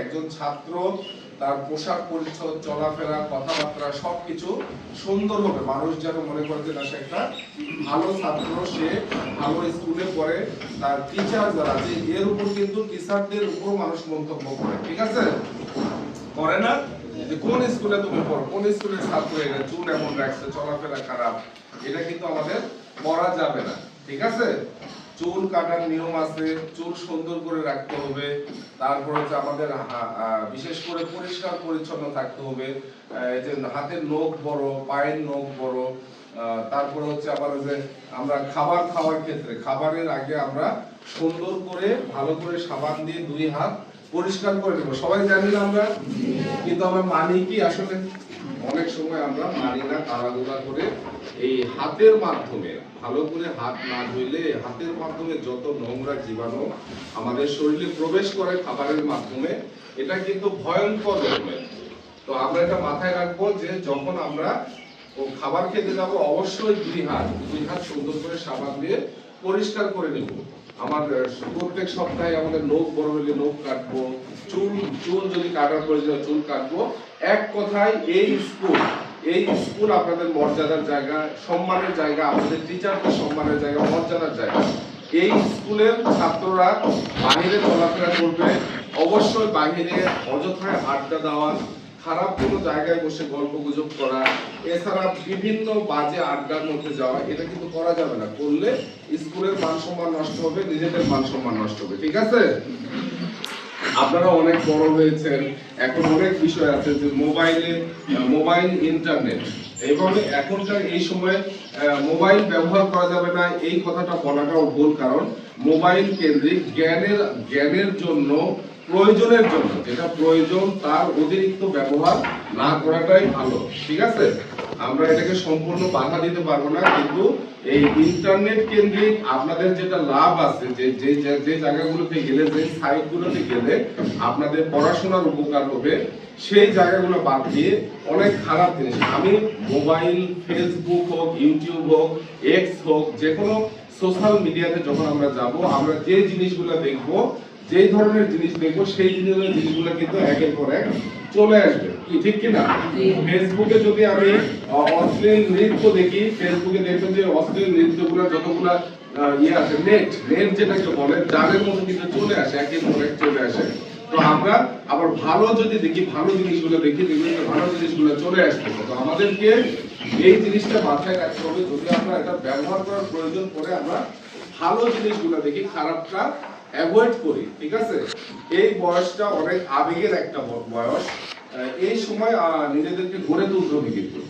একজন ছাত্র তার পোশাক পরিচ্ছদ চলাফেরা কথাবার্তা সবকিছু সুন্দর হবে, মানুষ যেন মনে করে যে সে একটা ভালো ছাত্র, সে ভালো স্কুলে পড়ে। তার টিচার যারা আছে এর উপর কিন্তু টিচারদের উপর মানুষ মন্তব্য করে, ঠিক আছে, করে না? যে কোন স্কুলে তুমি পড়ো, কোন স্কুলের ছাত্র, এটা চুল এমন রাখছে, চলাফেরা খারাপ, এটা কিন্তু আমাদের করা যাবে না, ঠিক আছে। চুল কাটার নিয়ম আছে, চুল সুন্দর করে রাখতে হবে। তারপর হচ্ছে আমাদের বিশেষ করে পরিষ্কার পরিচ্ছন্ন থাকতে হবে, যে হাতের নখ বড়, পায়ের নখ বড়। তারপর হচ্ছে আবার যে আমরা খাবার খাওয়ার ক্ষেত্রে খাবারের আগে আমরা সুন্দর করে ভালো করে সাবান দিয়ে 2 হাত পরিষ্কার করে নেব। সবাই জানি না আমরা, কিন্তু আমরা মানি কি আসলে? অনেক সময় আমরা মানি না, তাড়াহুড়া করে এই হাতের মাধ্যমে ভালো করে হাত না ধুইলে হাতের মাধ্যমে যত নোংরা জীবাণু আমাদের শরীরে প্রবেশ করে খাবারের মাধ্যমে, এটা কিন্তু ভয়ঙ্কর রকমের। তো আমরা এটা মাথায় রাখবো যে যখন আমরা খাবার খেতে যাব অবশ্যই 2 হাত সুন্দর করে সাবান দিয়ে পরিষ্কার করে নেব। আমাদের প্রত্যেক সপ্তাহে আমাদের নখ বড় হলে নখ কাটবো, চুল যদি কাটার প্রয়োজন চুল কাটবো। এক কথায় এই স্কুল আপনাদের মর্যাদার জায়গা, সম্মানের জায়গা, আমাদের টিচারদের সম্মানের জায়গা, মর্যাদার জায়গা। এই স্কুলের ছাত্ররা বাহিরে চলাফেরা করবে, অবশ্যই বাহিরে অযথায় আড্ডা দেওয়া, খারাপ কোনো জায়গায় বসে গল্প গুজব করা, এছাড়া বিভিন্ন বাজে আড্ডার মধ্যে যাওয়া, এটা কিন্তু করা যাবে না। করলে স্কুলের মান সম্মান নষ্ট হবে, নিজেদের মান সম্মান নষ্ট হবে, ঠিক আছে। আপনারা অনেক বড় হয়েছেন, এখন অনেক বিষয় আছে যে মোবাইল ইন্টারনেট, এবং এখনকার এই সময় মোবাইল ব্যবহার করা যাবে না, এই কথাটা বলাটাও ভুল। কারণ মোবাইল কেন্দ্রিক জ্ঞানের জন্য, প্রয়োজনের জন্য যেটা প্রয়োজন তার অতিরিক্ত ব্যবহার না করাটাই ভালো, ঠিক আছে। আমরা এটাকে সম্পূর্ণ বাধা দিতে পারবো না, কিন্তু এই ইন্টারনেট কেন্দ্রিক আপনাদের যেটা লাভ আছে, যে জায়গাগুলোতে গেলে, যে সাইটগুলোতে গেলে আপনাদের পড়াশোনার উপকার হবে, সেই জায়গাগুলো বাদ দিয়ে অনেক খারাপ জিনিস, আমি মোবাইল, ফেসবুক হোক, ইউটিউব হোক, এক্স হোক, যে কোনো সোশ্যাল মিডিয়াতে যখন আমরা যাব, আমরা যে জিনিসগুলো দেখবো, যে ধরনের জিনিস দেখবো, সেই জিনিসগুলো কিন্তু একের পর এক চলে আসবে, কি ঠিক কিনা? ফেসবুকে যদি আমি অশ্লীল নৃত্য দেখি, ফেসবুকে দেখবেন যে অশ্লীল নৃত্যগুলো যতগুলা আছে, নেট যেটাকে বলে, জালের মতো কিন্তু চলে আসে, একের পর এক চলে আসে। তো আমরা আবার ভালো যদি দেখি, ভালো জিনিসগুলো দেখি, দেখবেন ভালো জিনিসগুলো চলে আসবে। তো আমাদেরকে এই জিনিসটা মাথায় রাখতে হবে, যদি আমরা এটা ব্যবহার করার প্রয়োজন পড়ে, আমরা ভালো জিনিসগুলো দেখি, খারাপটা অ্যাভয়েড করি, ঠিক আছে। এই বয়সটা অনেক আবেগের একটা বয়স, এই সময় নিজেদেরকে গড়ে তুলতে হবে কিন্তু।